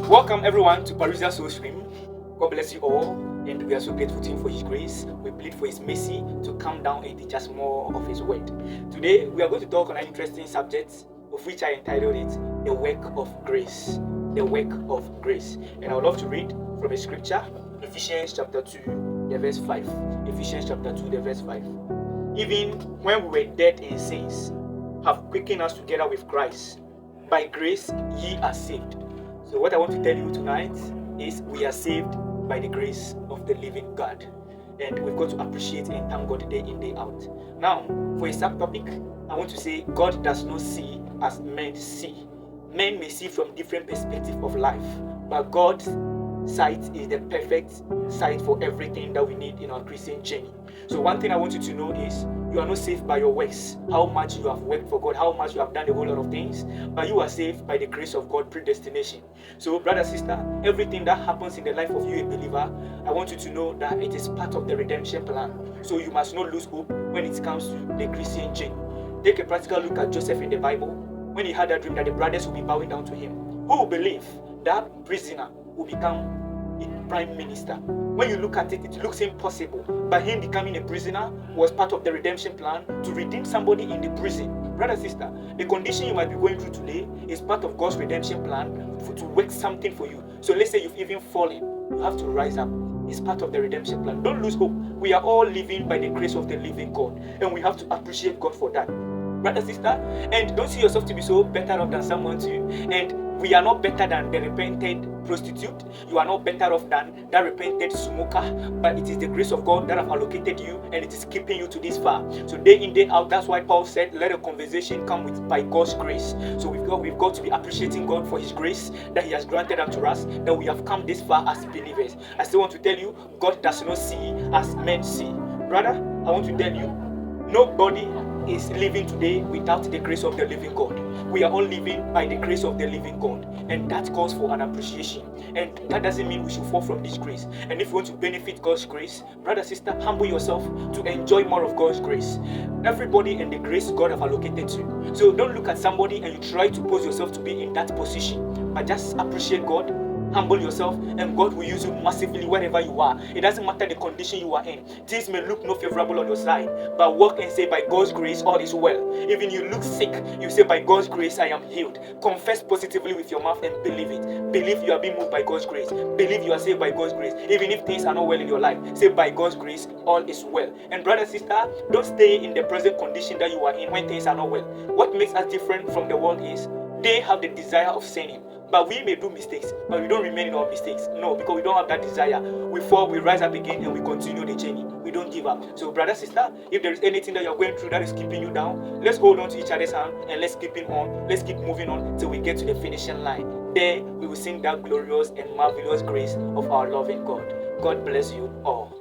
Welcome everyone to Parousia Soul Stream. God bless you all, and we are so grateful to Him for His grace. We plead for His mercy to come down and teach us more of His word. Today we are going to talk on an interesting subject, of which I entitled it, The Work of Grace. The Work of Grace. And I would love to read from a scripture, Ephesians chapter 2, the verse 5. Ephesians chapter 2, the verse 5. Even when we were dead in sins, have quickened us together with Christ. By grace ye are saved. So what I want to tell you tonight is we are saved by the grace of the living God. And we've got to appreciate and thank God day in, day out. Now, for a subtopic, I want to say God does not see as men see. Men may see from different perspectives of life, but God's sight is the perfect sight for everything that we need in our Christian journey. So one thing I want you to know is you are not saved by your works, how much you have worked for God, how much you have done a whole lot of things, but you are saved by the grace of God, predestination. So brother, sister, everything that happens in the life of you, a believer, I want you to know that it is part of the redemption plan. So you must not lose hope when it comes to the Christian journey. Take a practical look at Joseph in the Bible. When he had a dream that the brothers will be bowing down to him, who will believe that prisoner will become a prime minister? When you look at it, it looks impossible. But him becoming a prisoner was part of the redemption plan to redeem somebody in the prison. Brother, sister, the condition you might be going through today is part of God's redemption plan to work something for you. So let's say you've even fallen, you have to rise up. It's part of the redemption plan. Don't lose hope. We are all living by the grace of the living God, and we have to appreciate God for that. Brother, sister, and don't see yourself to be so better off than someone too. And we are not better than the repented prostitute. You are not better off than that repented smoker. But it is the grace of God that have allocated you, and it is keeping you to this far. So day in, day out, that's why Paul said, let a conversation come with by God's grace. So we've got to be appreciating God for His grace that He has granted unto us, that we have come this far as believers. I still want to tell you, God does not see as men see. Brother, I want to tell you, nobody is living today without the grace of the living God. We are all living by the grace of the living God, and that calls for an appreciation. And that doesn't mean we should fall from this grace. And if you want to benefit God's grace, brother, sister, humble yourself to enjoy more of God's grace. Everybody and the grace God have allocated to you. So don't look at somebody and you try to pose yourself to be in that position, but just appreciate God. Humble yourself, and God will use you massively wherever you are. It doesn't matter the condition you are in. Things may look not favorable on your side, but walk and say, by God's grace, all is well. Even you look sick, you say, by God's grace, I am healed. Confess positively with your mouth and believe it. Believe you are being moved by God's grace. Believe you are saved by God's grace. Even if things are not well in your life, say, by God's grace, all is well. And brother, sister, don't stay in the present condition that you are in when things are not well. What makes us different from the world is they have the desire of sinning. But we may do mistakes, but we don't remain in our mistakes. No, because we don't have that desire. We fall, we rise up again, and we continue the journey. We don't give up. So brother, sister, if there is anything that you're going through that is keeping you down, let's hold on to each other's hand and let's keep it on. Let's keep moving on till we get to the finishing line. There, we will sing that glorious and marvelous grace of our loving God. God bless you all.